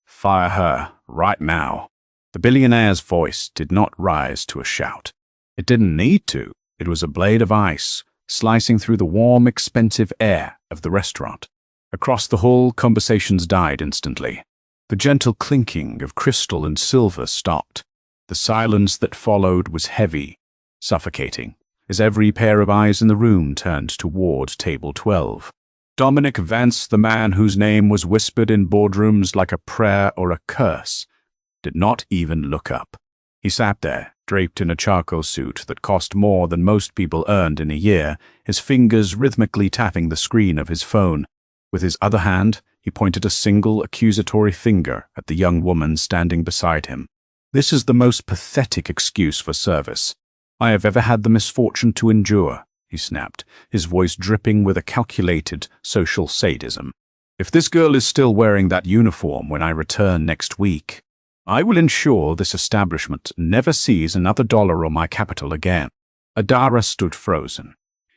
Fire her, right now. The billionaire's voice did not rise to a shout. It didn't need to. It was a blade of ice, slicing through the warm, expensive air of the restaurant. Across the hall, conversations died instantly. The gentle clinking of crystal and silver stopped. The silence that followed was heavy, suffocating, as every pair of eyes in the room turned toward table 12. Dominic Vance, the man whose name was whispered in boardrooms like a prayer or a curse, did not even look up. He sat there, draped in a charcoal suit that cost more than most people earned in a year, his fingers rhythmically tapping the screen of his phone. With his other hand, he pointed a single accusatory finger at the young woman standing beside him. "This is the most pathetic excuse for service I have ever had the misfortune to endure," he snapped, his voice dripping with a calculated social sadism. "If this girl is still wearing that uniform when I return next week, I will ensure this establishment never sees another dollar on my capital again." Adara stood frozen.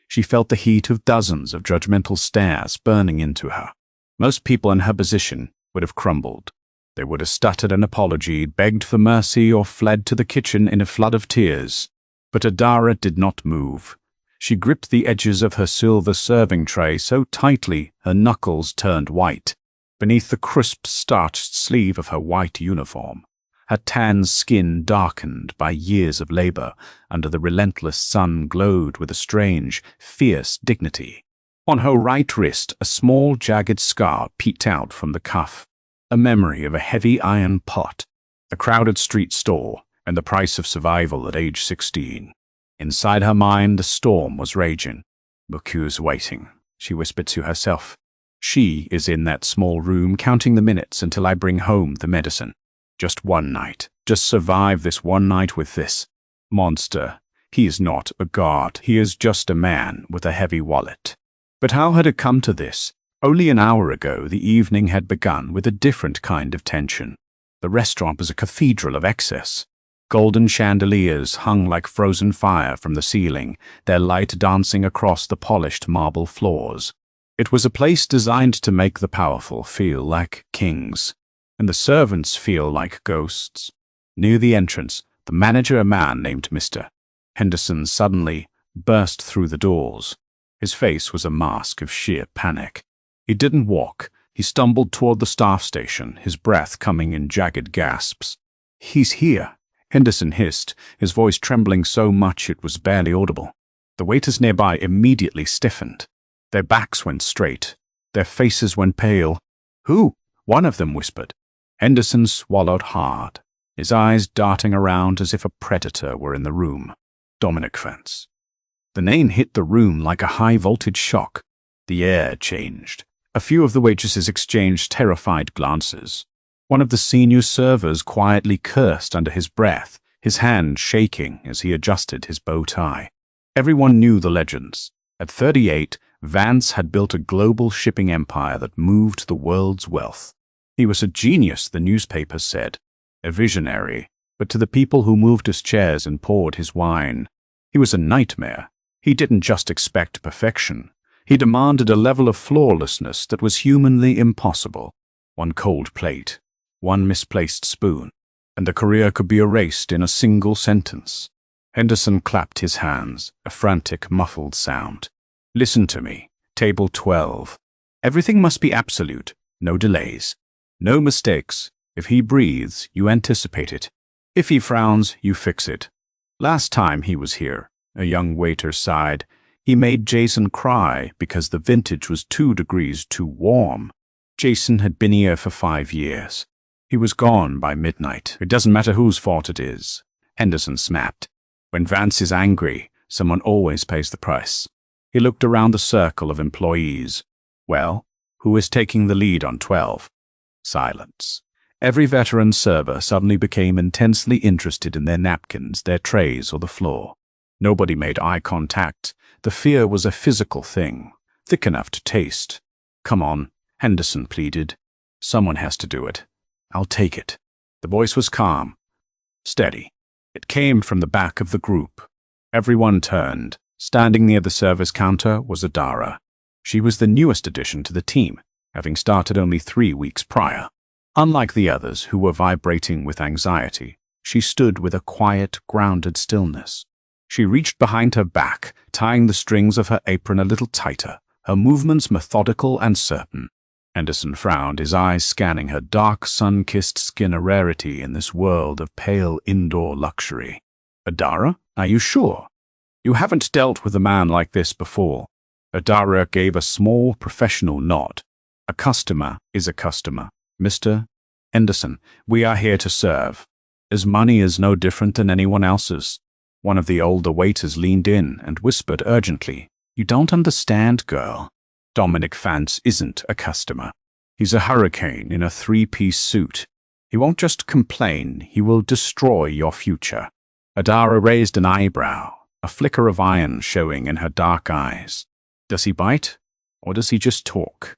She felt the heat of dozens of judgmental stares burning into her. Most people in her position would have crumbled. They would have stuttered an apology, begged for mercy, or fled to the kitchen in a flood of tears. But Adara did not move. She gripped the edges of her silver serving tray so tightly her knuckles turned white. Beneath the crisp, starched sleeve of her white uniform, her tan skin darkened by years of labor under the relentless sun glowed with a strange, fierce dignity. On her right wrist, a small, jagged scar peeked out from the cuff, a memory of a heavy iron pot, a crowded street stall, and the price of survival at age 16. Inside her mind, the storm was raging. "Buku's waiting," she whispered to herself. "She is in that small room counting the minutes until I bring home the medicine. Just one night. Just survive this one night with this monster. He is not a god. He is just a man with a heavy wallet." But how had it come to this? Only an hour ago, the evening had begun with a different kind of tension. The restaurant was a cathedral of excess. Golden chandeliers hung like frozen fire from the ceiling, their light dancing across the polished marble floors. It was a place designed to make the powerful feel like kings, and the servants feel like ghosts. Near the entrance, the manager, a man named Mr. Henderson, suddenly burst through the doors. His face was a mask of sheer panic. He didn't walk. He stumbled toward the staff station, his breath coming in jagged gasps. "He's here," Henderson hissed, his voice trembling so much it was barely audible. The waiters nearby immediately stiffened. Their backs went straight. Their faces went pale. "Who?" one of them whispered. Henderson swallowed hard, his eyes darting around as if a predator were in the room. "Dominic Vance." The name hit the room like a high-voltage shock. The air changed. A few of the waitresses exchanged terrified glances. One of the senior servers quietly cursed under his breath, his hand shaking as he adjusted his bow tie. Everyone knew the legends. At 38, Vance had built a global shipping empire that moved the world's wealth. He was a genius, the newspapers said, a visionary, but to the people who moved his chairs and poured his wine, he was a nightmare. He didn't just expect perfection. He demanded a level of flawlessness that was humanly impossible. One cold plate, one misplaced spoon, and the career could be erased in a single sentence. Henderson clapped his hands, a frantic, muffled sound. "Listen to me. Table 12. Everything must be absolute. No delays. No mistakes. If he breathes, you anticipate it. If he frowns, you fix it. Last time he was here," a young waiter sighed, "he made Jason cry because the vintage was 2 degrees too warm. Jason had been here for 5 years. He was gone by midnight. It doesn't matter whose fault it is," Henderson snapped. "When Vance is angry, someone always pays the price." He looked around the circle of employees. "Well, who is taking the lead on 12? Silence. Every veteran server suddenly became intensely interested in their napkins, their trays, or the floor. Nobody made eye contact. The fear was a physical thing, thick enough to taste. "Come on," Henderson pleaded. "Someone has to do it. I'll take it." The voice was calm, steady. It came from the back of the group. Everyone turned. Standing near the service counter was Adara. She was the newest addition to the team, having started only 3 weeks prior. Unlike the others who were vibrating with anxiety, she stood with a quiet, grounded stillness. She reached behind her back, tying the strings of her apron a little tighter, her movements methodical and certain. Henderson frowned, his eyes scanning her dark, sun-kissed skin, a rarity in this world of pale indoor luxury. "Adara, are you sure? You haven't dealt with a man like this before." Adara gave a small, professional nod. "A customer is a customer, Mr. Henderson. We are here to serve. His money is no different than anyone else's." One of the older waiters leaned in and whispered urgently, "You don't understand, girl. Dominic Vance isn't a customer. He's a hurricane in a three-piece suit. He won't just complain, he will destroy your future." Adara raised an eyebrow, a flicker of iron showing in her dark eyes. "Does he bite, or does he just talk?"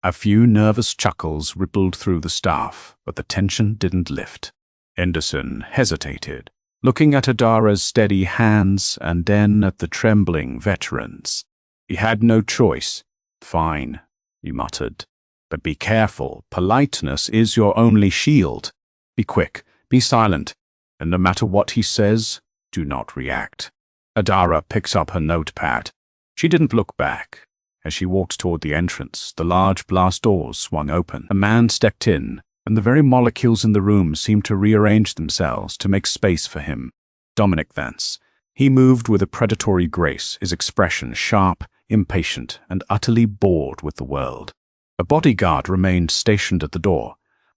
A few nervous chuckles rippled through the staff, but the tension didn't lift. Henderson hesitated, looking at Adara's steady hands and then at the trembling veterans. He had no choice. "Fine," he muttered. "But be careful. Politeness is your only shield. Be quick, be silent, and no matter what he says, do not react." Adara picks up her notepad. She didn't look back. As she walked toward the entrance, the large glass doors swung open. A man stepped in, and the very molecules in the room seemed to rearrange themselves to make space for him. Dominic Vance. He moved with a predatory grace, his expression sharp, impatient, and utterly bored with the world. A bodyguard remained stationed at the door,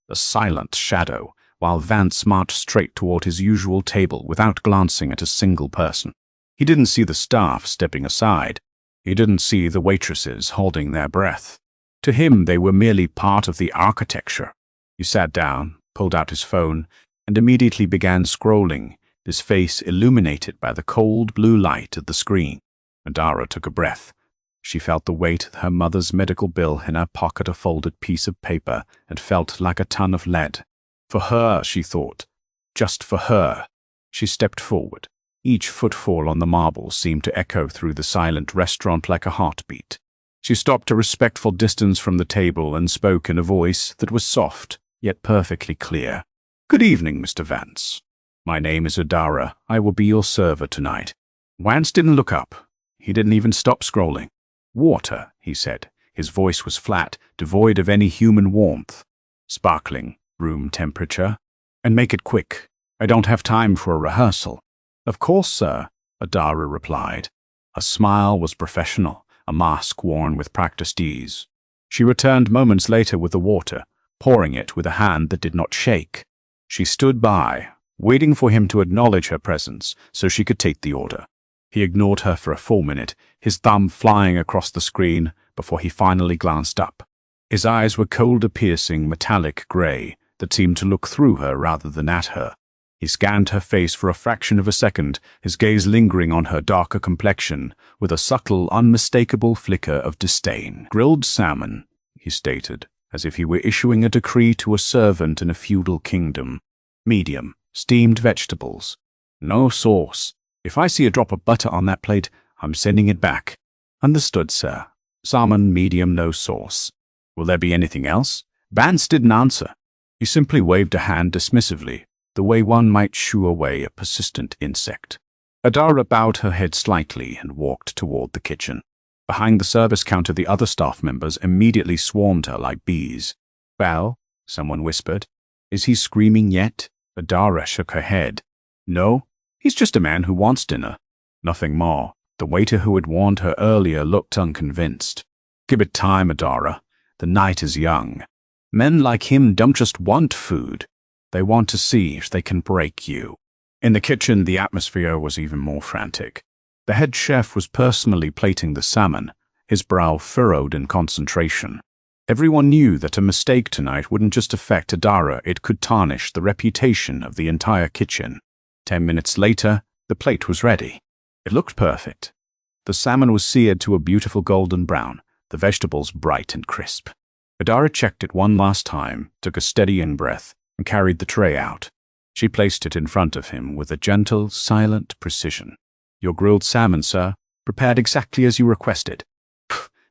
a silent shadow, while Vance marched straight toward his usual table without glancing at a single person. He didn't see the staff stepping aside. He didn't see the waitresses holding their breath. To him, they were merely part of the architecture. He sat down, pulled out his phone, and immediately began scrolling, his face illuminated by the cold blue light of the screen. Adara took a breath. She felt the weight of her mother's medical bill in her pocket, a folded piece of paper, and felt like a ton of lead. For her, she thought. Just for her. She stepped forward. Each footfall on the marble seemed to echo through the silent restaurant like a heartbeat. She stopped a respectful distance from the table and spoke in a voice that was soft, yet perfectly clear. "Good evening, Mr. Vance. My name is Adara. I will be your server tonight." Vance didn't look up. He didn't even stop scrolling. "Water," he said. His voice was flat, devoid of any human warmth. "Sparkling, room temperature. And make it quick. I don't have time for a rehearsal." "Of course, sir," Adara replied. Her smile was professional, a mask worn with practiced ease. She returned moments later with the water, pouring it with a hand that did not shake. She stood by, waiting for him to acknowledge her presence so she could take the order. He ignored her for a full minute, his thumb flying across the screen before he finally glanced up. His eyes were cold, piercing, metallic gray that seemed to look through her rather than at her. He scanned her face for a fraction of a second, his gaze lingering on her darker complexion, with a subtle, unmistakable flicker of disdain. "Grilled salmon," he stated, as if he were issuing a decree to a servant in a feudal kingdom. "Medium, steamed vegetables. No sauce. If I see a drop of butter on that plate, I'm sending it back." "Understood, sir. Salmon, medium, no sauce. Will there be anything else?" Vance didn't answer. He simply waved a hand dismissively, the way one might shoo away a persistent insect. Adara bowed her head slightly and walked toward the kitchen. Behind the service counter, the other staff members immediately swarmed her like bees. "Well," someone whispered. "Is he screaming yet?" Adara shook her head. "No, he's just a man who wants dinner. Nothing more." The waiter who had warned her earlier looked unconvinced. "Give it time, Adara. The night is young. Men like him don't just want food. They want to see if they can break you." In the kitchen, the atmosphere was even more frantic. The head chef was personally plating the salmon, his brow furrowed in concentration. Everyone knew that a mistake tonight wouldn't just affect Adara, it could tarnish the reputation of the entire kitchen. 10 minutes later, the plate was ready. It looked perfect. The salmon was seared to a beautiful golden brown, the vegetables bright and crisp. Adara checked it one last time, took a steady in-breath, and carried the tray out. She placed it in front of him with a gentle, silent precision. "Your grilled salmon, sir, prepared exactly as you requested."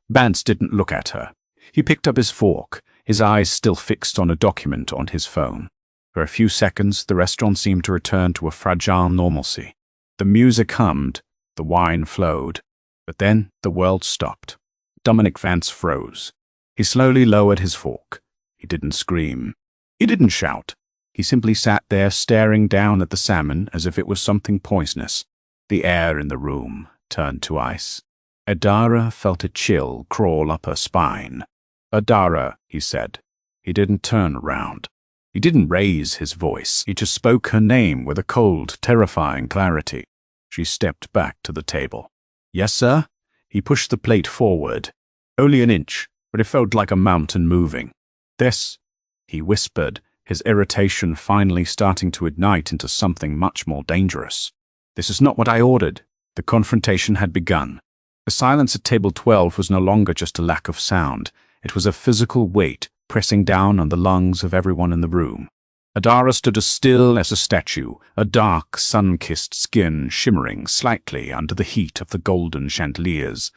Vance didn't look at her. He picked up his fork, his eyes still fixed on a document on his phone. For a few seconds, the restaurant seemed to return to a fragile normalcy. The music hummed, the wine flowed, but then the world stopped. Dominic Vance froze. He slowly lowered his fork. He didn't scream. He didn't shout. He simply sat there staring down at the salmon as if it was something poisonous. The air in the room turned to ice. Adara felt a chill crawl up her spine. "Adara," he said. He didn't turn around. He didn't raise his voice. He just spoke her name with a cold, terrifying clarity. She stepped back to the table. "Yes, sir?" He pushed the plate forward. Only an inch, but it felt like a mountain moving. "This," he whispered, his irritation finally starting to ignite into something much more dangerous. "This is not what I ordered." The confrontation had begun. The silence at table 12 was no longer just a lack of sound. It was a physical weight pressing down on the lungs of everyone in the room. Adara stood as still as a statue, a dark, sun-kissed skin shimmering slightly under the heat of the golden chandeliers.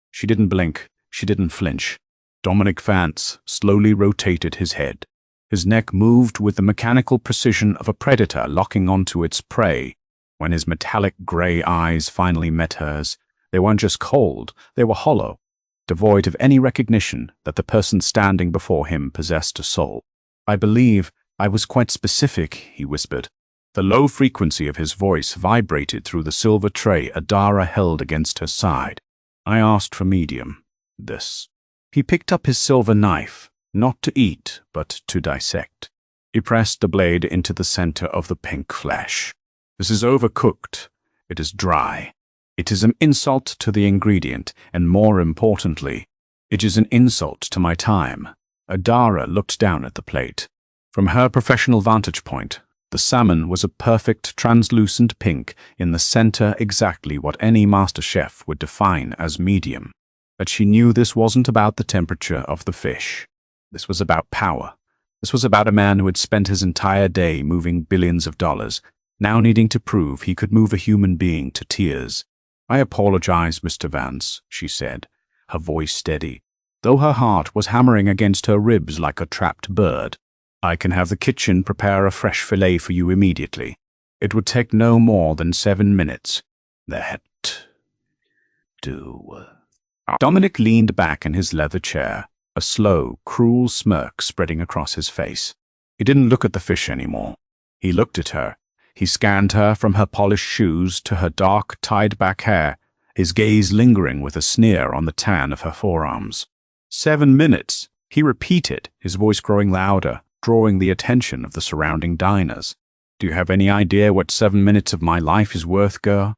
She didn't blink. She didn't flinch. Dominic Vance slowly rotated his head. His neck moved with the mechanical precision of a predator locking onto its prey. When his metallic gray eyes finally met hers, they weren't just cold, they were hollow, devoid of any recognition that the person standing before him possessed a soul. "I believe I was quite specific," he whispered. The low frequency of his voice vibrated through the silver tray Adara held against her side. "I asked for medium. This." He picked up his silver knife, not to eat, but to dissect. He pressed the blade into the center of the pink flesh. "This is overcooked. It is dry. It is an insult to the ingredient, and more importantly, it is an insult to my time." Adara looked down at the plate. From her professional vantage point, the salmon was a perfect translucent pink in the center, exactly what any master chef would define as medium. But she knew this wasn't about the temperature of the fish. This was about power. This was about a man who had spent his entire day moving billions of dollars, now needing to prove he could move a human being to tears. "I apologize, Mr. Vance," she said, her voice steady, though her heart was hammering against her ribs like a trapped bird. "I can have the kitchen prepare a fresh fillet for you immediately. It would take no more than 7 minutes. That do." Dominic leaned back in his leather chair, a slow, cruel smirk spreading across his face. He didn't look at the fish anymore. He looked at her. He scanned her from her polished shoes to her dark, tied-back hair, his gaze lingering with a sneer on the tan of her forearms. 7 minutes, he repeated, his voice growing louder, drawing the attention of the surrounding diners. "Do you have any idea what 7 minutes of my life is worth, girl?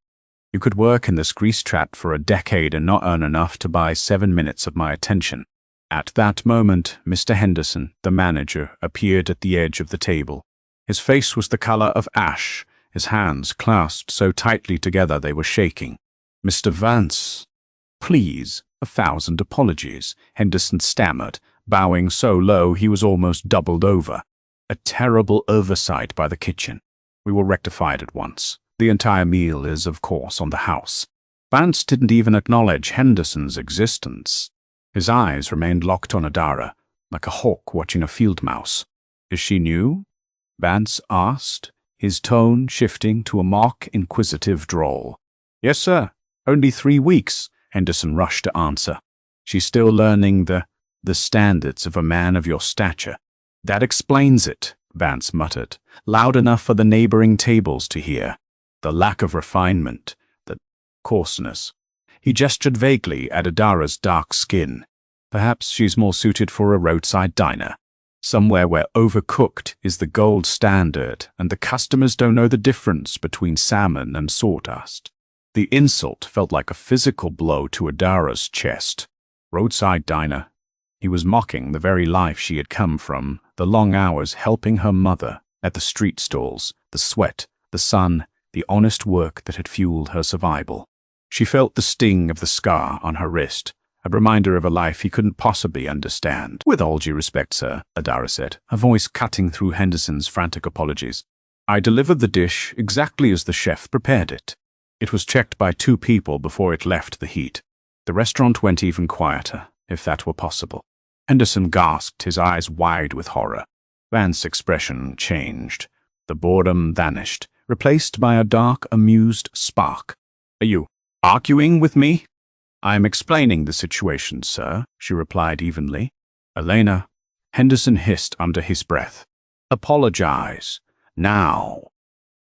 You could work in this grease trap for a decade and not earn enough to buy 7 minutes of my attention." At that moment, Mr. Henderson, the manager, appeared at the edge of the table. His face was the color of ash, his hands clasped so tightly together they were shaking. "Mr. Vance, please, 1,000 apologies," Henderson stammered, bowing so low he was almost doubled over. "A terrible oversight by the kitchen. We will rectify it at once. The entire meal is, of course, on the house." Vance didn't even acknowledge Henderson's existence. His eyes remained locked on Adara, like a hawk watching a field mouse. "Is she new?" Vance asked, his tone shifting to a mock inquisitive drawl. "Yes, sir. Only 3 weeks," Henderson rushed to answer. "She's still learning the standards of a man of your stature." "That explains it," Vance muttered, loud enough for the neighboring tables to hear. "The lack of refinement, the coarseness." He gestured vaguely at Adara's dark skin. "Perhaps she's more suited for a roadside diner. Somewhere where overcooked is the gold standard and the customers don't know the difference between salmon and sawdust." The insult felt like a physical blow to Adara's chest. Roadside diner. He was mocking the very life she had come from, the long hours helping her mother at the street stalls, the sweat, the sun, the honest work that had fueled her survival. She felt the sting of the scar on her wrist, a reminder of a life he couldn't possibly understand. "With all due respect, sir," Adara said, her voice cutting through Henderson's frantic apologies. "I delivered the dish exactly as the chef prepared it. It was checked by 2 people before it left the heat. The restaurant went even quieter, if that were possible." Henderson gasped, his eyes wide with horror. Vance's expression changed. The boredom vanished, replaced by a dark, amused spark. "Are you arguing with me?" "I am explaining the situation, sir," she replied evenly. "Elena," Henderson hissed under his breath. "Apologize. Now."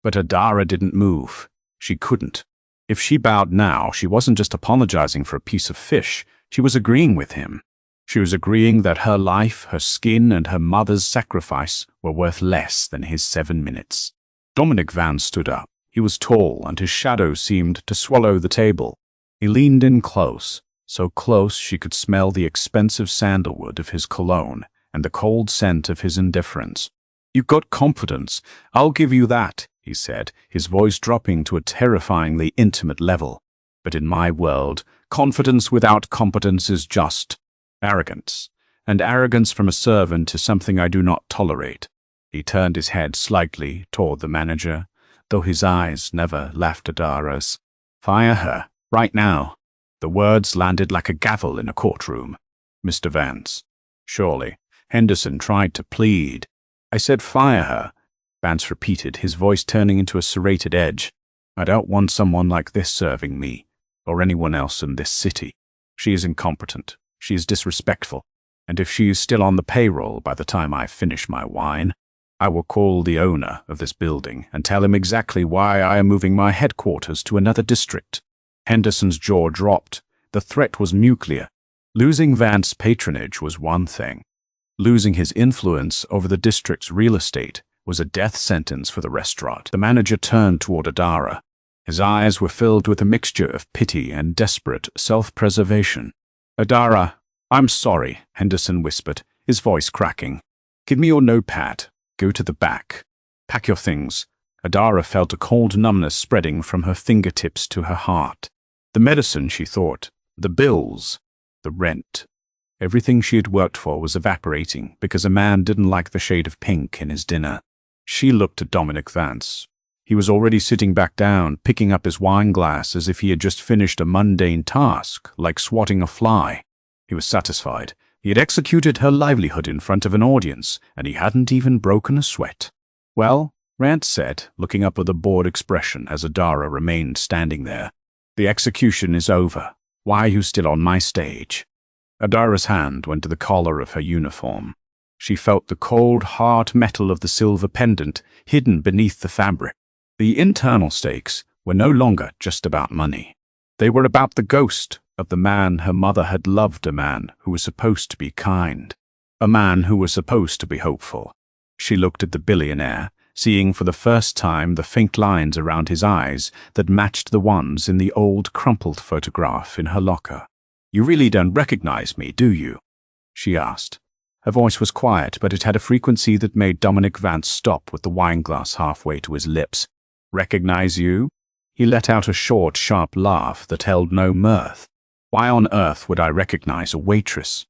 But Adara didn't move. She couldn't. If she bowed now, she wasn't just apologizing for a piece of fish. She was agreeing with him. She was agreeing that her life, her skin, and her mother's sacrifice were worth less than his 7 minutes. Dominic Vance stood up. He was tall, and his shadow seemed to swallow the table. He leaned in close, so close she could smell the expensive sandalwood of his cologne and the cold scent of his indifference. "You've got confidence, I'll give you that," he said, his voice dropping to a terrifyingly intimate level. "But in my world, confidence without competence is just arrogance, and arrogance from a servant is something I do not tolerate." He turned his head slightly toward the manager, though his eyes never left Adara's. "Fire her, right now." The words landed like a gavel in a courtroom. "Mr. Vance." "Surely." Henderson tried to plead. "I said fire her," Vance repeated, his voice turning into a serrated edge. "I don't want someone like this serving me, or anyone else in this city. She is incompetent. She is disrespectful. And if she is still on the payroll by the time I finish my wine, I will call the owner of this building and tell him exactly why I am moving my headquarters to another district." Henderson's jaw dropped. The threat was nuclear. Losing Vance's patronage was one thing. Losing his influence over the district's real estate was a death sentence for the restaurant. The manager turned toward Adara. His eyes were filled with a mixture of pity and desperate self-preservation. "Adara, I'm sorry," Henderson whispered, his voice cracking. "Give me your notepad. Go to the back. Pack your things." Adara felt a cold numbness spreading from her fingertips to her heart. The medicine, she thought. The bills. The rent. Everything she had worked for was evaporating because a man didn't like the shade of pink in his dinner. She looked at Dominic Vance. He was already sitting back down, picking up his wine glass as if he had just finished a mundane task, like swatting a fly. He was satisfied. He had executed her livelihood in front of an audience, and he hadn't even broken a sweat. "Well," Rance said, looking up with a bored expression as Adara remained standing there, "the execution is over. Why are you still on my stage?" Adara's hand went to the collar of her uniform. She felt the cold, hard metal of the silver pendant hidden beneath the fabric. The internal stakes were no longer just about money. They were about the ghost of the man her mother had loved, a man who was supposed to be kind, a man who was supposed to be hopeful. She looked at the billionaire, seeing for the first time the faint lines around his eyes that matched the ones in the old crumpled photograph in her locker. "You really don't recognize me, do you?" she asked. Her voice was quiet, but it had a frequency that made Dominic Vance stop with the wineglass halfway to his lips. "Recognize you?" He let out a short, sharp laugh that held no mirth. "Why on earth would I recognize a waitress?"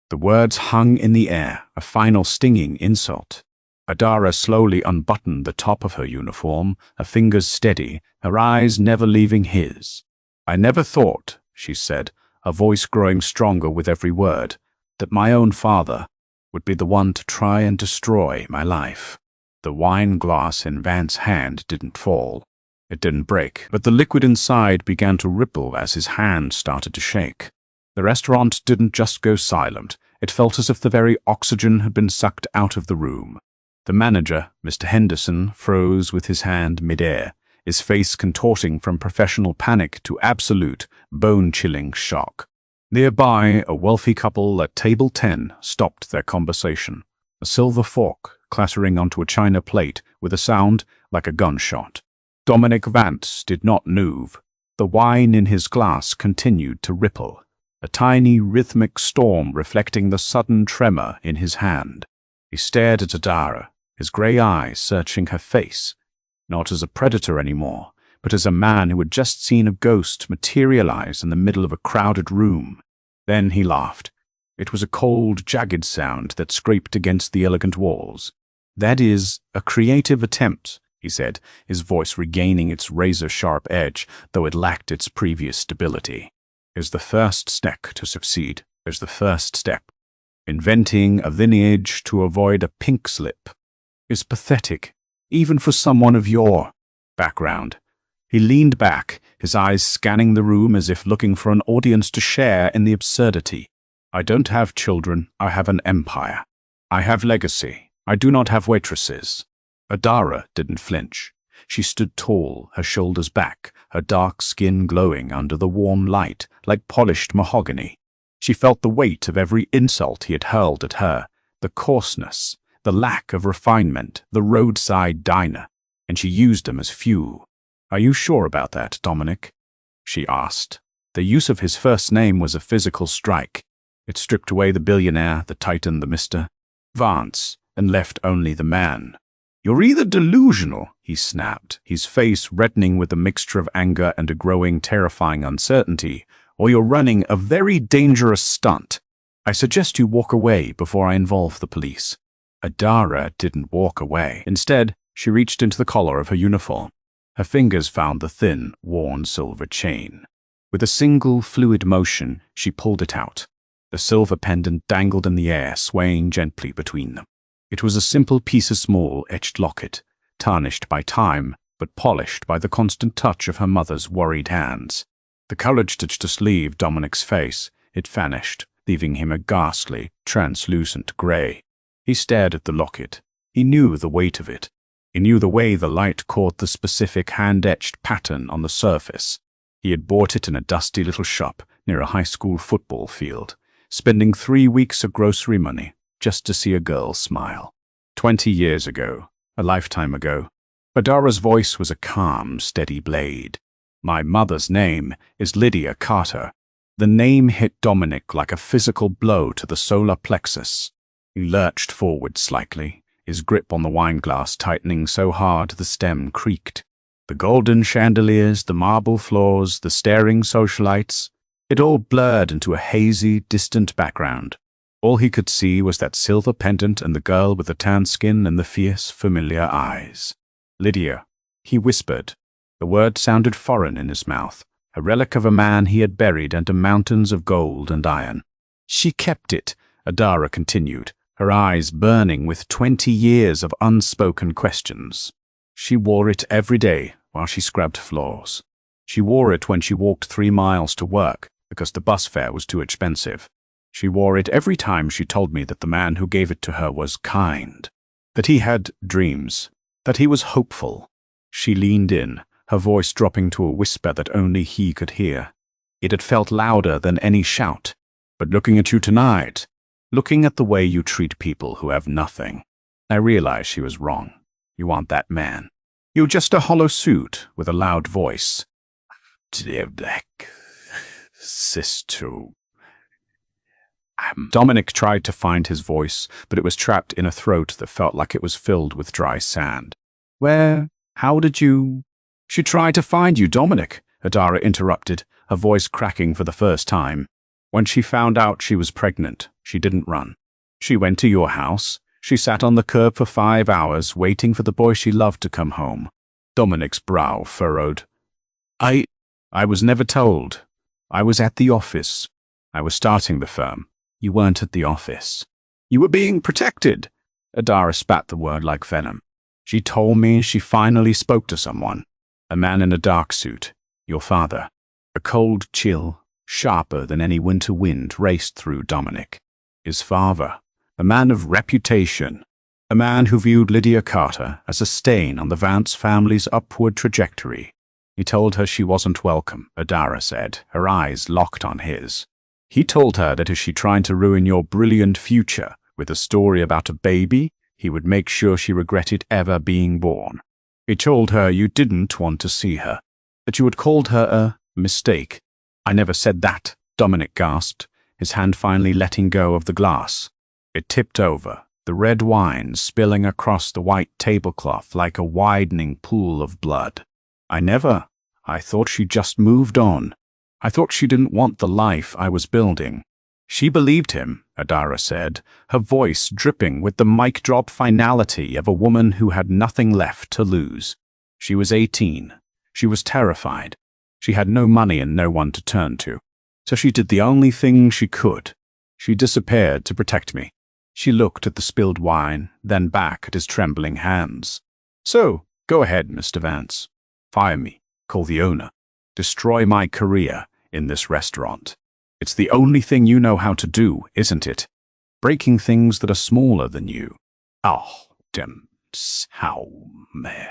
The words hung in the air, a final stinging insult. Adara slowly unbuttoned the top of her uniform, her fingers steady, her eyes never leaving his. "I never thought," she said, her voice growing stronger with every word, "that my own father would be the one to try and destroy my life." The wine glass in Vance's hand didn't fall. It didn't break, but the liquid inside began to ripple as his hand started to shake. The restaurant didn't just go silent. It felt as if the very oxygen had been sucked out of the room. The manager, Mr. Henderson, froze with his hand midair, his face contorting from professional panic to absolute, bone-chilling shock. Nearby, a wealthy couple at table 10 stopped their conversation, a silver fork clattering onto a china plate with a sound like a gunshot. Dominic Vance did not move. The wine in his glass continued to ripple, a tiny rhythmic storm reflecting the sudden tremor in his hand. He stared at Adara, his grey eyes searching her face, not as a predator anymore, but as a man who had just seen a ghost materialize in the middle of a crowded room. Then he laughed. It was a cold, jagged sound that scraped against the elegant walls. "That is a creative attempt," he said, his voice regaining its razor-sharp edge, though it lacked its previous stability. "Is the first step to succeed. There's the first step." Inventing a lineage to avoid a pink slip is pathetic, even for someone of your background. He leaned back, his eyes scanning the room as if looking for an audience to share in the absurdity. I don't have children, I have an empire. I have legacy. I do not have waitresses. Adara didn't flinch. She stood tall, her shoulders back, her dark skin glowing under the warm light like polished mahogany. She felt the weight of every insult he had hurled at her, the coarseness, the lack of refinement, the roadside diner, and she used them as fuel. Are you sure about that, Dominic? She asked. The use of his first name was a physical strike. It stripped away the billionaire, the titan, the Mr. Vance, and left only the man. You're either delusional, he snapped, his face reddening with a mixture of anger and a growing, terrifying uncertainty, or you're running a very dangerous stunt. I suggest you walk away before I involve the police. Adara didn't walk away. Instead, she reached into the collar of her uniform. Her fingers found the thin, worn silver chain. With a single, fluid motion, she pulled it out. The silver pendant dangled in the air, swaying gently between them. It was a simple piece of small, etched locket, tarnished by time, but polished by the constant touch of her mother's worried hands. The courage to just leave Dominic's face, it vanished, leaving him a ghastly, translucent grey. He stared at the locket. He knew the weight of it. He knew the way the light caught the specific hand-etched pattern on the surface. He had bought it in a dusty little shop near a high school football field, spending 3 weeks of grocery money just to see a girl smile. 20 years ago, a lifetime ago, Adara's voice was a calm, steady blade. My mother's name is Lydia Carter. The name hit Dominic like a physical blow to the solar plexus. He lurched forward slightly, his grip on the wineglass tightening so hard the stem creaked. The golden chandeliers, the marble floors, the staring socialites, it all blurred into a hazy, distant background. All he could see was that silver pendant and the girl with the tan skin and the fierce, familiar eyes. Lydia, he whispered. The word sounded foreign in his mouth, a relic of a man he had buried under mountains of gold and iron. She kept it, Adara continued, her eyes burning with 20 years of unspoken questions. She wore it every day while she scrubbed floors. She wore it when she walked 3 miles to work because the bus fare was too expensive. She wore it every time she told me that the man who gave it to her was kind, that he had dreams, that he was hopeful. She leaned in, her voice dropping to a whisper that only he could hear. It had felt louder than any shout. But looking at you tonight, looking at the way you treat people who have nothing, I realized she was wrong. You aren't that man. You're just a hollow suit with a loud voice. Dear black sister. Dominic tried to find his voice, but it was trapped in a throat that felt like it was filled with dry sand. How did you... She tried to find you, Dominic, Adara interrupted, her voice cracking for the first time. When she found out she was pregnant, she didn't run. She went to your house. She sat on the curb for 5 hours, waiting for the boy she loved to come home. Dominic's brow furrowed. I was never told. I was at the office. I was starting the firm. You weren't at the office. You were being protected. Adara spat the word like venom. She told me she finally spoke to someone. A man in a dark suit. Your father. A cold chill, sharper than any winter wind, raced through Dominic. His father. A man of reputation. A man who viewed Lydia Carter as a stain on the Vance family's upward trajectory. He told her she wasn't welcome, Adara said, her eyes locked on his. He told her that if she tried to ruin your brilliant future with a story about a baby, he would make sure she regretted ever being born. He told her you didn't want to see her, that you had called her a mistake. I never said that, Dominic gasped, his hand finally letting go of the glass. It tipped over, the red wine spilling across the white tablecloth like a widening pool of blood. I thought she just moved on. I thought she didn't want the life I was building. She believed him, Adara said, her voice dripping with the mic drop finality of a woman who had nothing left to lose. She was 18. She was terrified. She had no money and no one to turn to. So she did the only thing she could. She disappeared to protect me. She looked at the spilled wine, then back at his trembling hands. So, go ahead, Mr. Vance. Fire me, call the owner. Destroy my career in this restaurant. It's the only thing you know how to do, isn't it? Breaking things that are smaller than you. Oh, damn, how may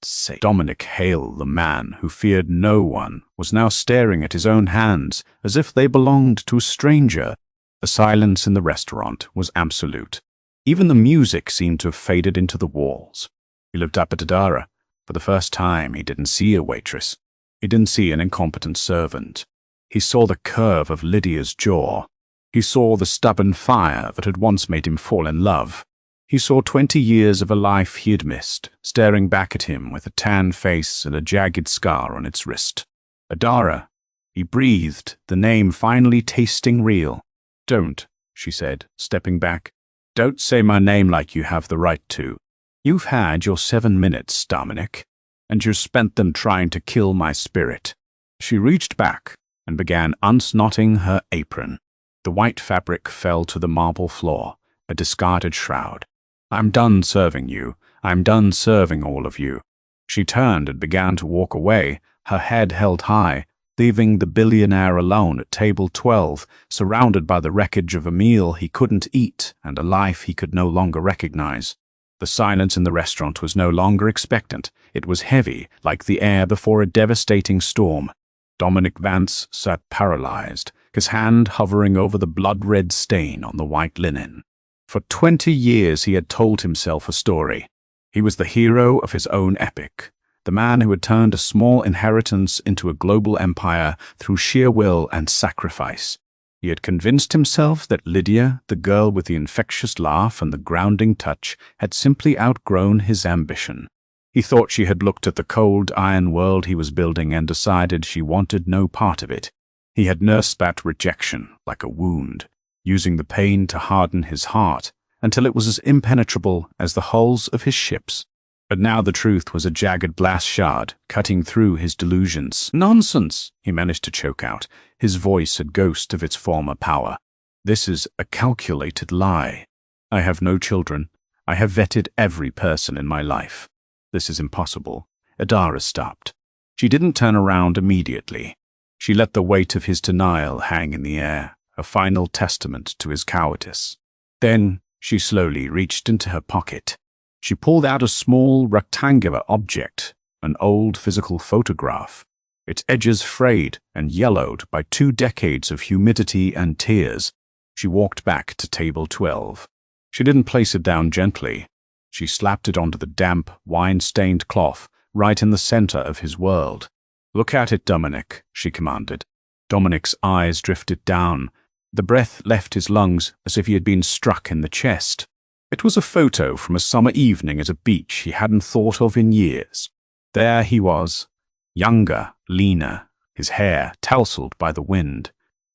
say. Dominic Hale, the man who feared no one, was now staring at his own hands as if they belonged to a stranger. The silence in the restaurant was absolute. Even the music seemed to have faded into the walls. He looked up at Adara. For the first time, he didn't see a waitress. He didn't see an incompetent servant. He saw the curve of Lydia's jaw. He saw the stubborn fire that had once made him fall in love. He saw 20 years of a life he had missed, staring back at him with a tan face and a jagged scar on its wrist. Adara. He breathed, the name finally tasting real. Don't, she said, stepping back. Don't say my name like you have the right to. You've had your 7 minutes, Dominic, and you spent them trying to kill my spirit. She reached back and began unknotting her apron. The white fabric fell to the marble floor, a discarded shroud. I'm done serving you. I'm done serving all of you. She turned and began to walk away, her head held high, leaving the billionaire alone at table 12, surrounded by the wreckage of a meal he couldn't eat and a life he could no longer recognize. The silence in the restaurant was no longer expectant. It was heavy, like the air before a devastating storm. Dominic Vance sat paralyzed, his hand hovering over the blood-red stain on the white linen. For 20 years he had told himself a story. He was the hero of his own epic, the man who had turned a small inheritance into a global empire through sheer will and sacrifice. He had convinced himself that Lydia, the girl with the infectious laugh and the grounding touch, had simply outgrown his ambition. He thought she had looked at the cold iron world he was building and decided she wanted no part of it. He had nursed that rejection like a wound, using the pain to harden his heart until it was as impenetrable as the hulls of his ships. But now the truth was a jagged blast shard, cutting through his delusions. Nonsense, he managed to choke out, his voice a ghost of its former power. This is a calculated lie. I have no children. I have vetted every person in my life. This is impossible. Adara stopped. She didn't turn around immediately. She let the weight of his denial hang in the air, a final testament to his cowardice. Then she slowly reached into her pocket. She pulled out a small rectangular object, an old physical photograph, its edges frayed and yellowed by 2 decades of humidity and tears. She walked back to table 12. She didn't place it down gently. She slapped it onto the damp, wine-stained cloth right in the center of his world. Look at it, Dominic, she commanded. Dominic's eyes drifted down. The breath left his lungs as if he had been struck in the chest. It was a photo from a summer evening at a beach he hadn't thought of in years. There he was, younger, leaner, his hair tousled by the wind,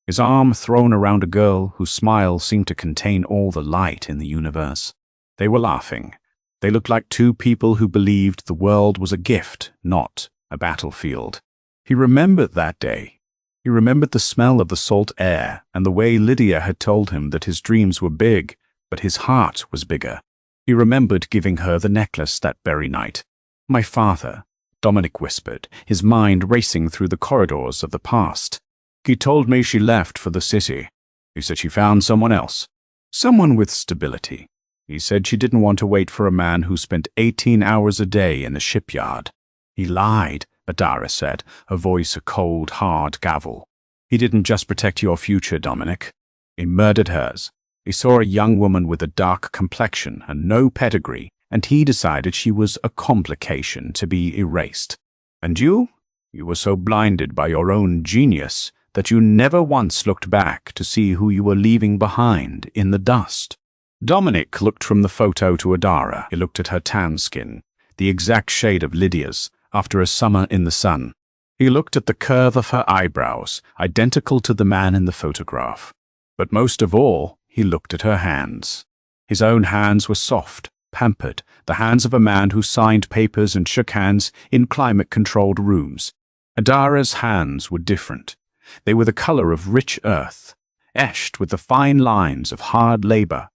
his arm thrown around a girl whose smile seemed to contain all the light in the universe. They were laughing. They looked like 2 people who believed the world was a gift, not a battlefield. He remembered that day. He remembered the smell of the salt air and the way Lydia had told him that his dreams were big, but his heart was bigger. He remembered giving her the necklace that very night. My father, Dominic whispered, his mind racing through the corridors of the past. He told me she left for the city. He said she found someone else. Someone with stability. He said she didn't want to wait for a man who spent 18 hours a day in the shipyard. He lied, Adara said, her voice a cold, hard gavel. He didn't just protect your future, Dominic. He murdered hers. He saw a young woman with a dark complexion and no pedigree, and he decided she was a complication to be erased. And you? You were so blinded by your own genius that you never once looked back to see who you were leaving behind in the dust. Dominic looked from the photo to Adara. He looked at her tan skin, the exact shade of Lydia's, after a summer in the sun. He looked at the curve of her eyebrows, identical to the man in the photograph. But most of all, he looked at her hands. His own hands were soft, pampered, the hands of a man who signed papers and shook hands in climate-controlled rooms. Adara's hands were different. They were the color of rich earth, etched with the fine lines of hard labor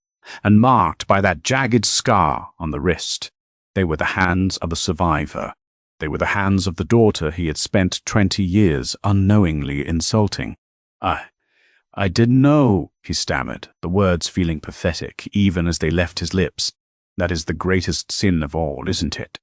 and marked by that jagged scar on the wrist. They were the hands of a survivor. They were the hands of the daughter he had spent 20 years unknowingly insulting. I didn't know, he stammered, the words feeling pathetic even as they left his lips. That is the greatest sin of all, isn't it?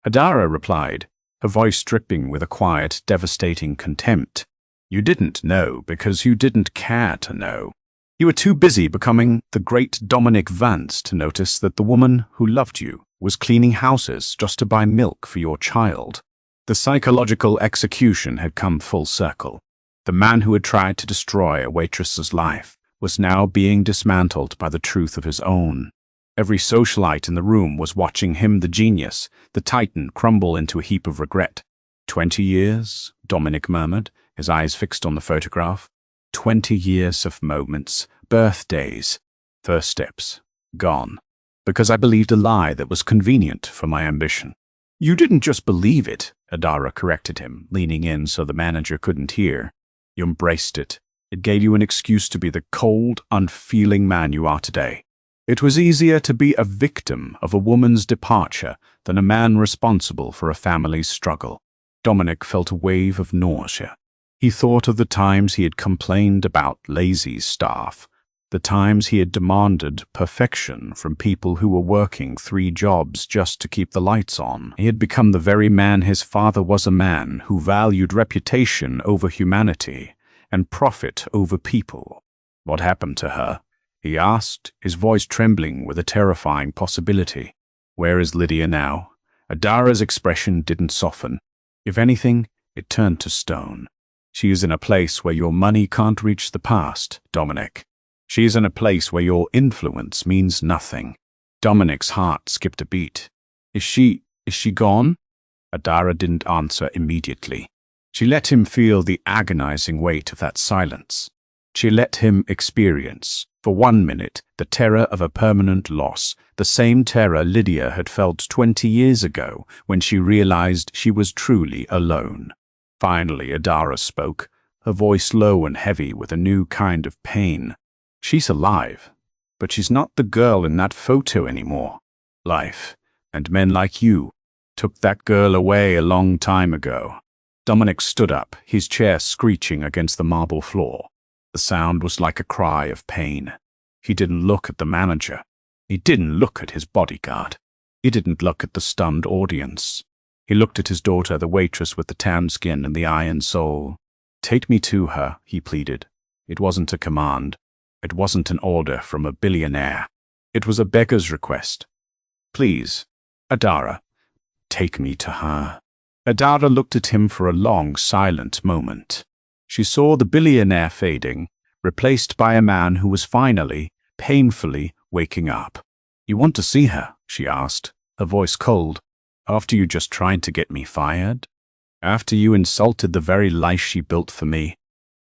Adara replied, her voice dripping with a quiet, devastating contempt. You didn't know because you didn't care to know. You were too busy becoming the great Dominic Vance to notice that the woman who loved you was cleaning houses just to buy milk for your child. The psychological execution had come full circle. The man who had tried to destroy a waitress's life was now being dismantled by the truth of his own. Every socialite in the room was watching him, the genius, the titan, crumble into a heap of regret. 20 years, Dominic murmured, his eyes fixed on the photograph. 20 years of moments, birthdays, first steps, gone. Because I believed a lie that was convenient for my ambition. You didn't just believe it, Adara corrected him, leaning in so the manager couldn't hear. You embraced it. It gave you an excuse to be the cold, unfeeling man you are today. It was easier to be a victim of a woman's departure than a man responsible for a family's struggle. Dominic felt a wave of nausea. He thought of the times he had complained about lazy staff, the times he had demanded perfection from people who were working 3 jobs just to keep the lights on. He had become the very man his father was, a man who valued reputation over humanity and profit over people. What happened to her? He asked, his voice trembling with a terrifying possibility. Where is Lydia now? Adara's expression didn't soften. If anything, it turned to stone. She is in a place where your money can't reach the past, Dominic. She is in a place where your influence means nothing. Dominic's heart skipped a beat. Is she gone? Adara didn't answer immediately. She let him feel the agonizing weight of that silence. She let him experience, for 1 minute, the terror of a permanent loss, the same terror Lydia had felt 20 years ago when she realized she was truly alone. Finally, Adara spoke, her voice low and heavy with a new kind of pain. She's alive, but she's not the girl in that photo anymore. Life, and men like you, took that girl away a long time ago. Dominic stood up, his chair screeching against the marble floor. The sound was like a cry of pain. He didn't look at the manager. He didn't look at his bodyguard. He didn't look at the stunned audience. He looked at his daughter, the waitress with the tan skin and the iron soul. Take me to her, he pleaded. It wasn't a command. It wasn't an order from a billionaire. It was a beggar's request. Please, Adara, take me to her. Adara looked at him for a long, silent moment. She saw the billionaire fading, replaced by a man who was finally, painfully, waking up. You want to see her? She asked, her voice cold. After you just tried to get me fired? After you insulted the very life she built for me?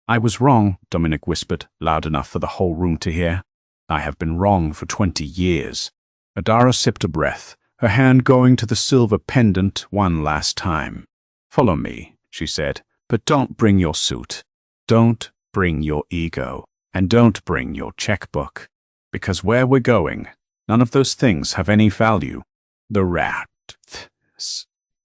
I was wrong, Dominic whispered, loud enough for the whole room to hear. I have been wrong for 20 years. Adara sipped a breath, her hand going to the silver pendant one last time. Follow me, she said, but don't bring your suit. Don't bring your ego. And don't bring your checkbook. Because where we're going, none of those things have any value. The rat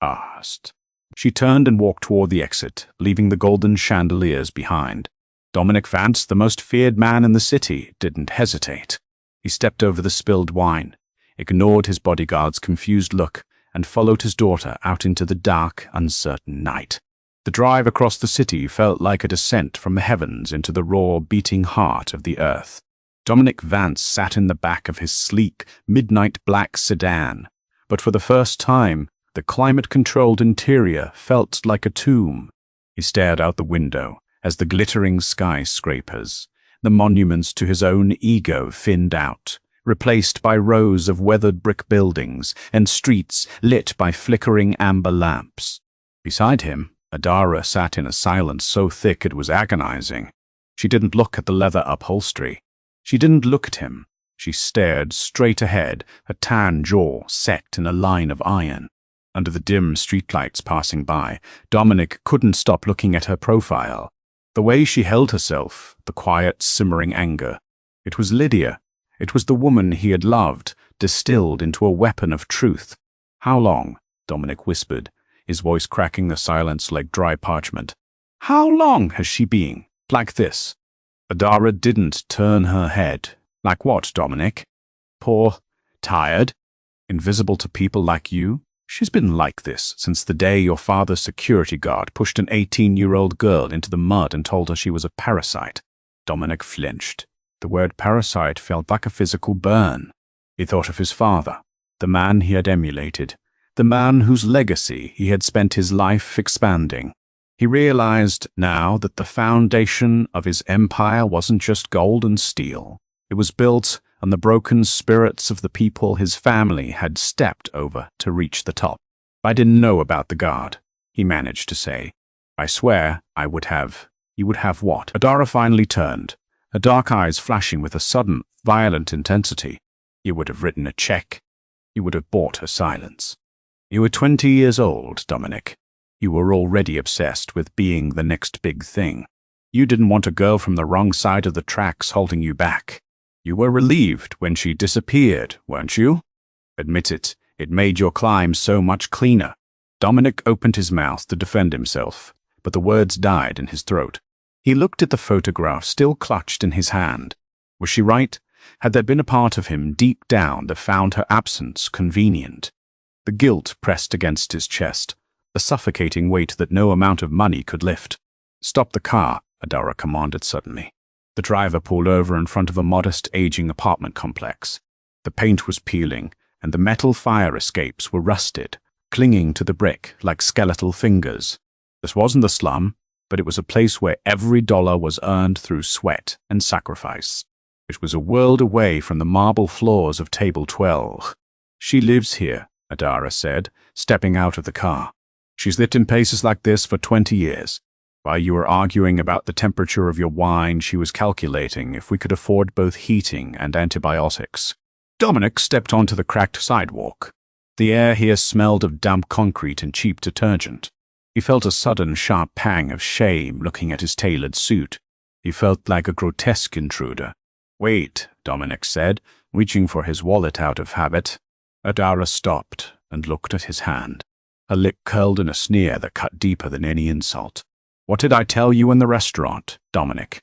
asked. She turned and walked toward the exit, leaving the golden chandeliers behind. Dominic Vance, the most feared man in the city, didn't hesitate. He stepped over the spilled wine, ignored his bodyguard's confused look, and followed his daughter out into the dark, uncertain night. The drive across the city felt like a descent from the heavens into the raw, beating heart of the earth. Dominic Vance sat in the back of his sleek, midnight black sedan, but for the first time, the climate-controlled interior felt like a tomb. He stared out the window as the glittering skyscrapers, the monuments to his own ego, thinned out, replaced by rows of weathered brick buildings and streets lit by flickering amber lamps. Beside him, Adara sat in a silence so thick it was agonizing. She didn't look at the leather upholstery. She didn't look at him. She stared straight ahead, her tan jaw set in a line of iron. Under the dim streetlights passing by, Dominic couldn't stop looking at her profile. The way she held herself, the quiet, simmering anger. It was Lydia. It was the woman he had loved, distilled into a weapon of truth. "How long?" Dominic whispered, his voice cracking the silence like dry parchment. "How long has she been like this?" Adara didn't turn her head. "Like what, Dominic?" "Poor, tired, invisible to people like you. She's been like this since the day your father's security guard pushed an 18-year-old girl into the mud and told her she was a parasite." Dominic flinched. The word parasite felt like a physical burn. He thought of his father, the man he had emulated, the man whose legacy he had spent his life expanding. He realized now that the foundation of his empire wasn't just gold and steel. It was built on the broken spirits of the people his family had stepped over to reach the top. "I didn't know about the guard," he managed to say. "I swear I would have." "You would have what?" Adara finally turned, her dark eyes flashing with a sudden, violent intensity. "You would have written a check. You would have bought her silence. You were 20 years old, Dominic. You were already obsessed with being the next big thing. You didn't want a girl from the wrong side of the tracks holding you back. You were relieved when she disappeared, weren't you? Admit it, it made your climb so much cleaner." Dominic opened his mouth to defend himself, but the words died in his throat. He looked at the photograph still clutched in his hand. Was she right? Had there been a part of him deep down that found her absence convenient? The guilt pressed against his chest, the suffocating weight that no amount of money could lift. "Stop the car," Adara commanded suddenly. The driver pulled over in front of a modest, aging apartment complex. The paint was peeling, and the metal fire escapes were rusted, clinging to the brick like skeletal fingers. This wasn't the slum, but it was a place where every dollar was earned through sweat and sacrifice. It was a world away from the marble floors of Table 12. "She lives here," Adara said, stepping out of the car. "She's lived in places like this for 20 years. While you were arguing about the temperature of your wine, she was calculating if we could afford both heating and antibiotics." Dominic stepped onto the cracked sidewalk. The air here smelled of damp concrete and cheap detergent. He felt a sudden, sharp pang of shame looking at his tailored suit. He felt like a grotesque intruder. "Wait," Dominic said, reaching for his wallet out of habit. Adara stopped and looked at his hand. Her lip curled in a sneer that cut deeper than any insult. "What did I tell you in the restaurant, Dominic?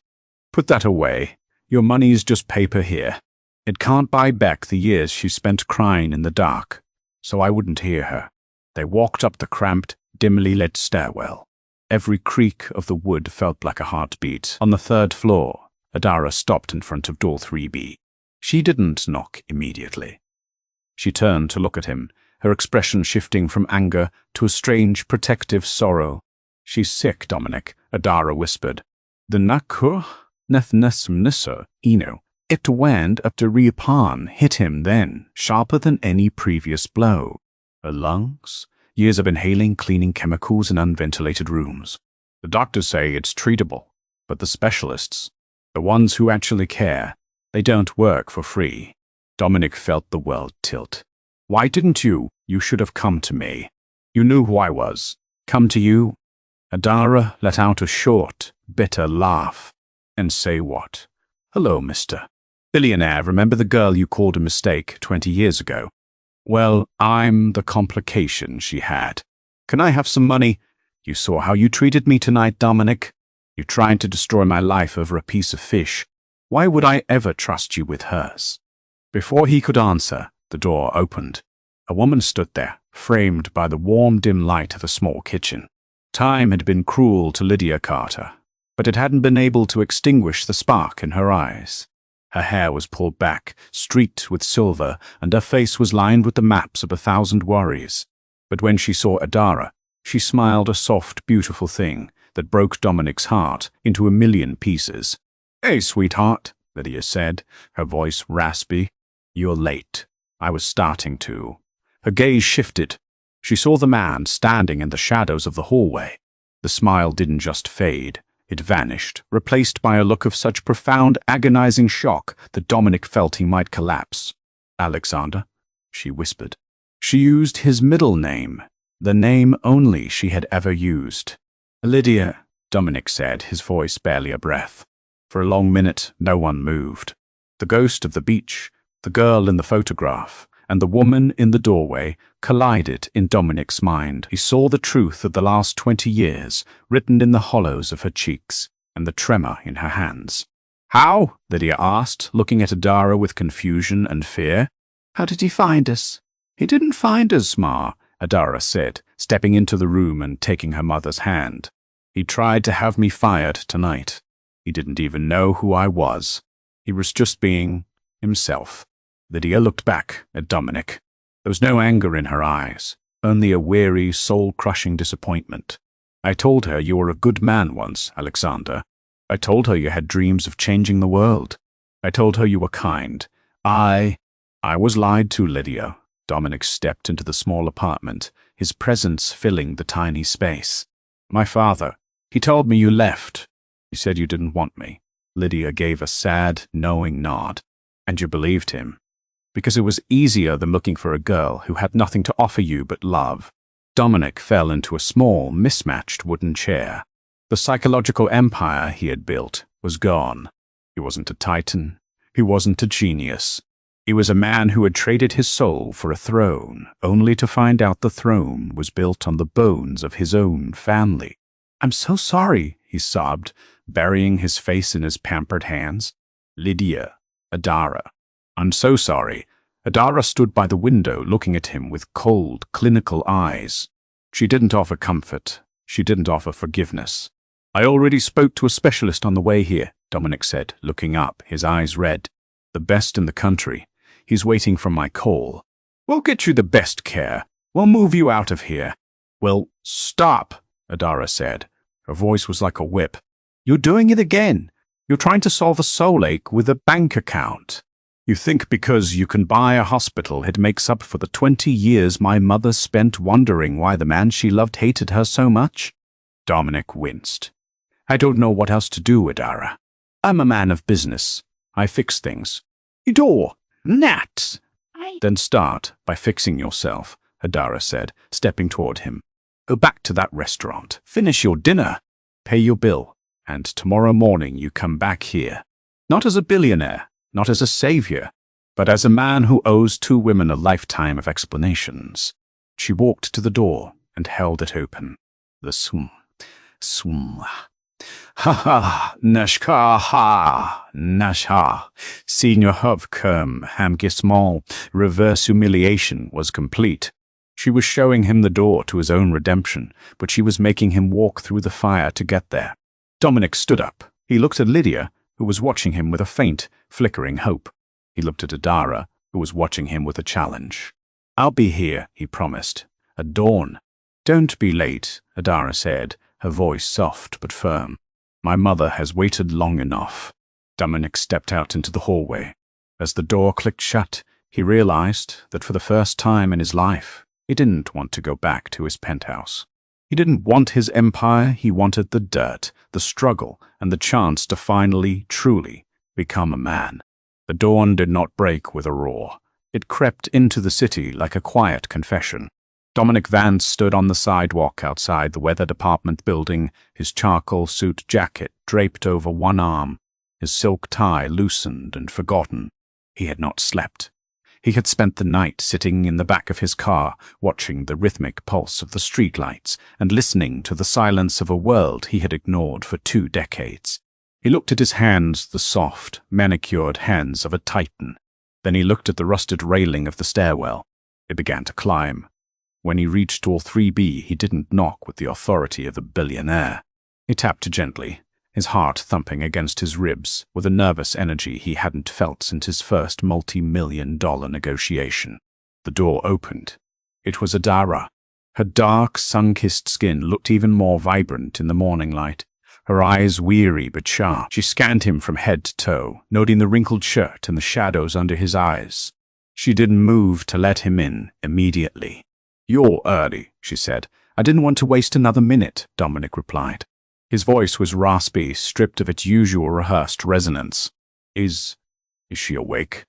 Put that away. Your money's just paper here. It can't buy back the years she spent crying in the dark." So I wouldn't hear her. They walked up the cramped, dimly lit stairwell. Every creak of the wood felt like a heartbeat. On the third floor, Adara stopped in front of door 3B. She didn't knock immediately. She turned to look at him, her expression shifting from anger to a strange, protective sorrow. "She's sick, Dominic," Adara whispered. "The nakur nethnesmnissa, it went up to Riapan, hit him then, sharper than any previous blow. Her lungs, years of inhaling, cleaning chemicals in unventilated rooms. The doctors say it's treatable, but the specialists, the ones who actually care, they don't work for free." Dominic felt the world tilt. "Why didn't you? You should have come to me. You knew who I was. Come to you?" Adara let out a short, bitter laugh. "And say what?" "Hello, Mr. Billionaire, remember the girl you called a mistake 20 years ago? Well, I'm the complication she had. Can I have some money? You saw how you treated me tonight, Dominic. You tried to destroy my life over a piece of fish. Why would I ever trust you with hers?" Before he could answer, the door opened. A woman stood there, framed by the warm, dim light of a small kitchen. Time had been cruel to Lydia Carter, but it hadn't been able to extinguish the spark in her eyes. Her hair was pulled back, streaked with silver, and her face was lined with the maps of 1,000 worries. But when she saw Adara, she smiled a soft, beautiful thing that broke Dominic's heart into 1,000,000 pieces. "Hey, sweetheart," Lydia said, her voice raspy. "You're late. I was starting to." Her gaze shifted. She saw the man standing in the shadows of the hallway. The smile didn't just fade. It vanished, replaced by a look of such profound, agonizing shock that Dominic felt he might collapse. "Alexander," she whispered. She used his middle name, the name only she had ever used. "Lydia," Dominic said, his voice barely a breath. For a long minute, no one moved. The ghost of the beach, the girl in the photograph, and the woman in the doorway collided in Dominic's mind. He saw the truth of the last 20 years written in the hollows of her cheeks and the tremor in her hands. "How?" Lydia asked, looking at Adara with confusion and fear. "How did he find us?" "He didn't find us, Ma," Adara said, stepping into the room and taking her mother's hand. "He tried to have me fired tonight. He didn't even know who I was. He was just being himself." Lydia looked back at Dominic. There was no anger in her eyes, only a weary, soul-crushing disappointment. "I told her you were a good man once, Alexander. I told her you had dreams of changing the world. I told her you were kind. I was lied to, Lydia." Dominic stepped into the small apartment, his presence filling the tiny space. "My father, he told me you left. He said you didn't want me." Lydia gave a sad, knowing nod. "And you believed him? Because it was easier than looking for a girl who had nothing to offer you but love." Dominic fell into a small, mismatched wooden chair. The psychological empire he had built was gone. He wasn't a titan. He wasn't a genius. He was a man who had traded his soul for a throne, only to find out the throne was built on the bones of his own family. "I'm so sorry," he sobbed, burying his face in his pampered hands. "Lydia, Adara, I'm so sorry." Adara stood by the window looking at him with cold, clinical eyes. She didn't offer comfort. She didn't offer forgiveness. "I already spoke to a specialist on the way here," Dominic said, looking up, his eyes red. "The best in the country. He's waiting for my call. We'll get you the best care. We'll move you out of here." "Well, stop," Adara said. Her voice was like a whip. "You're doing it again. You're trying to solve a soul ache with a bank account. You think because you can buy a hospital it makes up for the 20 years my mother spent wondering why the man she loved hated her so much?" Dominic winced. "I don't know what else to do, Adara. I'm a man of business. I fix things." "Idor, Nat." "Then start by fixing yourself," Adara said, stepping toward him. "Go back to that restaurant, finish your dinner, pay your bill, and tomorrow morning you come back here. Not as a billionaire, not as a savior, but as a man who owes 2 women a lifetime of explanations." She walked to the door and held it open. The swum. "Ha, nashka ha, nashha." Senior Hovkerm Hamgismal reverse humiliation was complete. She was showing him the door to his own redemption, but she was making him walk through the fire to get there. Dominic stood up. He looked at Lydia, who was watching him with a faint, flickering hope. He looked at Adara, who was watching him with a challenge. "I'll be here," he promised, "at dawn." "Don't be late," Adara said, her voice soft but firm. "My mother has waited long enough." Dominic stepped out into the hallway. As the door clicked shut, he realized that for the first time in his life, he didn't want to go back to his penthouse. He didn't want his empire, he wanted the dirt, the struggle, and the chance to finally, truly, become a man. The dawn did not break with a roar. It crept into the city like a quiet confession. Dominic Vance stood on the sidewalk outside the weather department building, his charcoal suit jacket draped over one arm, his silk tie loosened and forgotten. He had not slept. He had spent the night sitting in the back of his car, watching the rhythmic pulse of the streetlights and listening to the silence of a world he had ignored for 2 decades. He looked at his hands, the soft, manicured hands of a titan. Then he looked at the rusted railing of the stairwell. It began to climb. When he reached all 3B, he didn't knock with the authority of the billionaire. He tapped gently, his heart thumping against his ribs with a nervous energy he hadn't felt since his first multi-million-dollar negotiation. The door opened. It was Adara. Her dark, sun-kissed skin looked even more vibrant in the morning light. Her eyes weary but sharp. She scanned him from head to toe, noting the wrinkled shirt and the shadows under his eyes. She didn't move to let him in immediately. "You're early," she said. "I didn't want to waste another minute," Dominic replied. His voice was raspy, stripped of its usual rehearsed resonance. Is she awake?"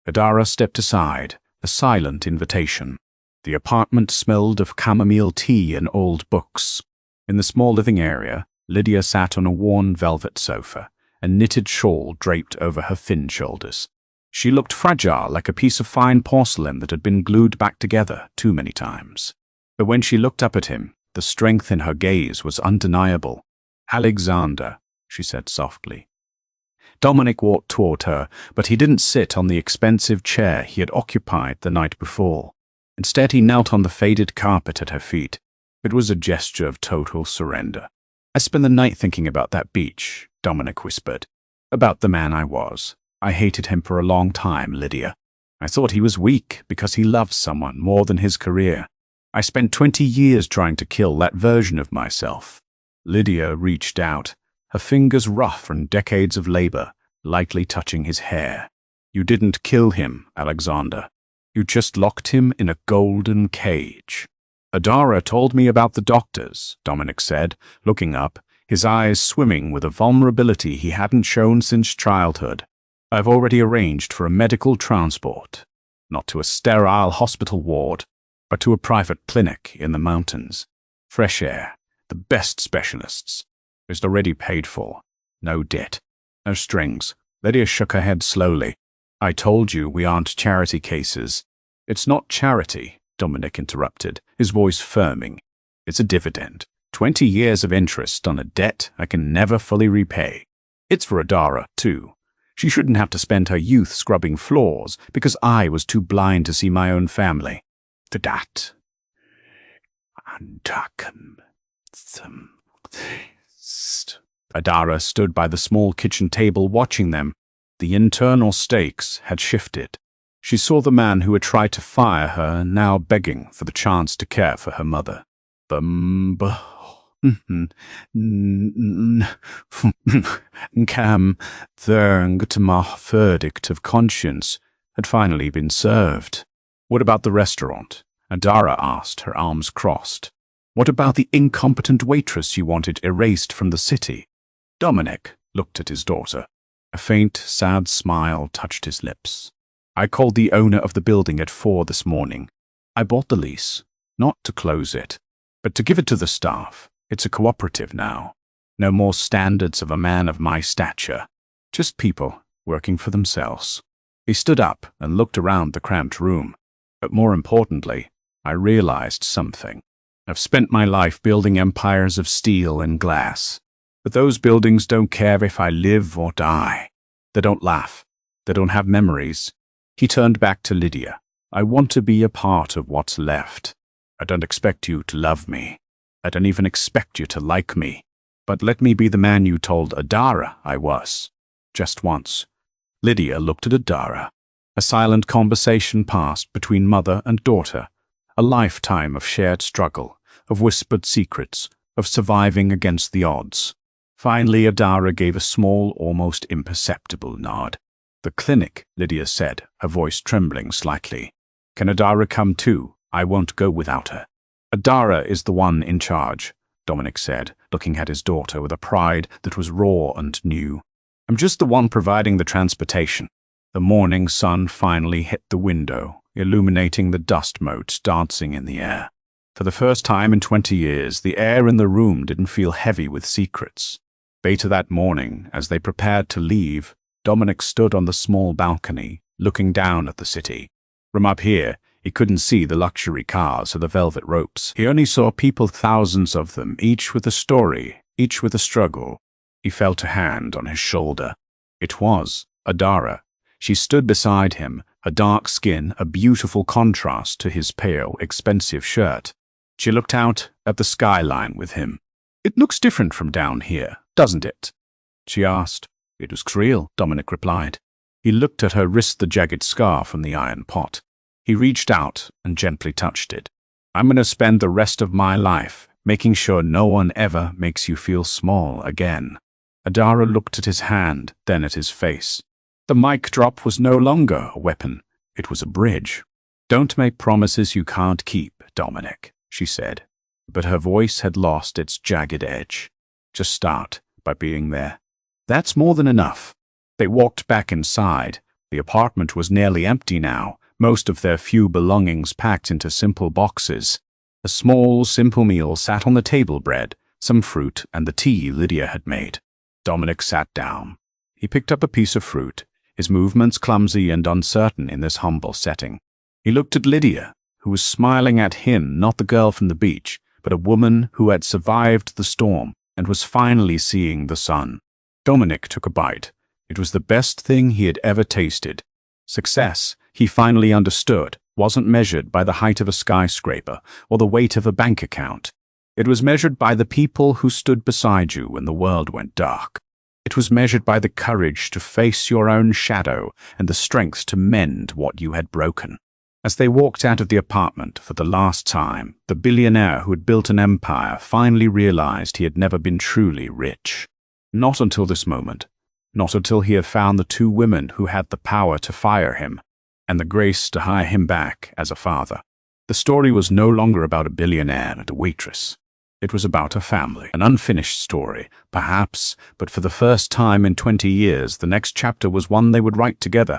Adara stepped aside, a silent invitation. The apartment smelled of chamomile tea and old books. In the small living area, Lydia sat on a worn velvet sofa, a knitted shawl draped over her thin shoulders. She looked fragile, like a piece of fine porcelain that had been glued back together too many times. But when she looked up at him, the strength in her gaze was undeniable. "Alexander," she said softly. Dominic walked toward her, but he didn't sit on the expensive chair he had occupied the night before. Instead, he knelt on the faded carpet at her feet. It was a gesture of total surrender. "I spent the night thinking about that beach," Dominic whispered. "About the man I was. I hated him for a long time, Lydia. I thought he was weak because he loved someone more than his career. I spent 20 years trying to kill that version of myself." Lydia reached out, her fingers rough from decades of labor, lightly touching his hair. "You didn't kill him, Alexander. You just locked him in a golden cage." "Adara told me about the doctors," Dominic said, looking up, his eyes swimming with a vulnerability he hadn't shown since childhood. "I've already arranged for a medical transport, not to a sterile hospital ward, but to a private clinic in the mountains. Fresh air, the best specialists. It's already paid for. No debt. No strings." Lydia shook her head slowly. "I told you we aren't charity cases." "It's not charity," Dominic interrupted, his voice firming. "It's a dividend. 20 years of interest on a debt I can never fully repay. It's for Adara, too. She shouldn't have to spend her youth scrubbing floors because I was too blind to see my own family. To that. Adara stood by the small kitchen table watching them. The internal stakes had shifted. She saw the man who had tried to fire her now begging for the chance to care for her mother. Cam, the verdict of conscience had finally been served. "What about the restaurant?" Adara asked, her arms crossed. "What about the incompetent waitress you wanted erased from the city?" Dominic looked at his daughter. A faint, sad smile touched his lips. "I called the owner of the building at 4 this morning. I bought the lease, not to close it, but to give it to the staff. It's a cooperative now. No more standards of a man of my stature. Just people working for themselves." He stood up and looked around the cramped room. "But more importantly, I realized something. I've spent my life building empires of steel and glass. But those buildings don't care if I live or die. They don't laugh. They don't have memories." He turned back to Lydia. "I want to be a part of what's left. I don't expect you to love me. I don't even expect you to like me. But let me be the man you told Adara I was. Just once." Lydia looked at Adara. A silent conversation passed between mother and daughter. A lifetime of shared struggle, of whispered secrets, of surviving against the odds. Finally, Adara gave a small, almost imperceptible nod. "The clinic," Lydia said, her voice trembling slightly. "Can Adara come too? I won't go without her." "Adara is the one in charge," Dominic said, looking at his daughter with a pride that was raw and new. "I'm just the one providing the transportation." The morning sun finally hit the window, illuminating the dust motes dancing in the air. For the first time in 20 years, the air in the room didn't feel heavy with secrets. Later that morning, as they prepared to leave, Dominic stood on the small balcony, looking down at the city. From up here, he couldn't see the luxury cars or the velvet ropes. He only saw people, thousands of them, each with a story, each with a struggle. He felt a hand on his shoulder. It was Adara. She stood beside him, her dark skin a beautiful contrast to his pale, expensive shirt. She looked out at the skyline with him. "It looks different from down here, doesn't it?" she asked. "It was real," Dominic replied. He looked at her wrist, the jagged scar from the iron pot. He reached out and gently touched it. "I'm going to spend the rest of my life making sure no one ever makes you feel small again." Adara looked at his hand, then at his face. The mic drop was no longer a weapon. It was a bridge. "Don't make promises you can't keep, Dominic," she said. But her voice had lost its jagged edge. "Just start by being there. That's more than enough." They walked back inside. The apartment was nearly empty now, most of their few belongings packed into simple boxes. A small, simple meal sat on the table, bread, some fruit, and the tea Lydia had made. Dominic sat down. He picked up a piece of fruit, his movements clumsy and uncertain in this humble setting. He looked at Lydia, who was smiling at him, not the girl from the beach, but a woman who had survived the storm and was finally seeing the sun. Dominic took a bite. It was the best thing he had ever tasted. Success, he finally understood, wasn't measured by the height of a skyscraper or the weight of a bank account. It was measured by the people who stood beside you when the world went dark. It was measured by the courage to face your own shadow and the strength to mend what you had broken. As they walked out of the apartment for the last time, the billionaire who had built an empire finally realized he had never been truly rich. Not until this moment. Not until he had found the two women who had the power to fire him and the grace to hire him back as a father. The story was no longer about a billionaire and a waitress. It was about a family, an unfinished story, perhaps, but for the first time in 20 years, the next chapter was one they would write together.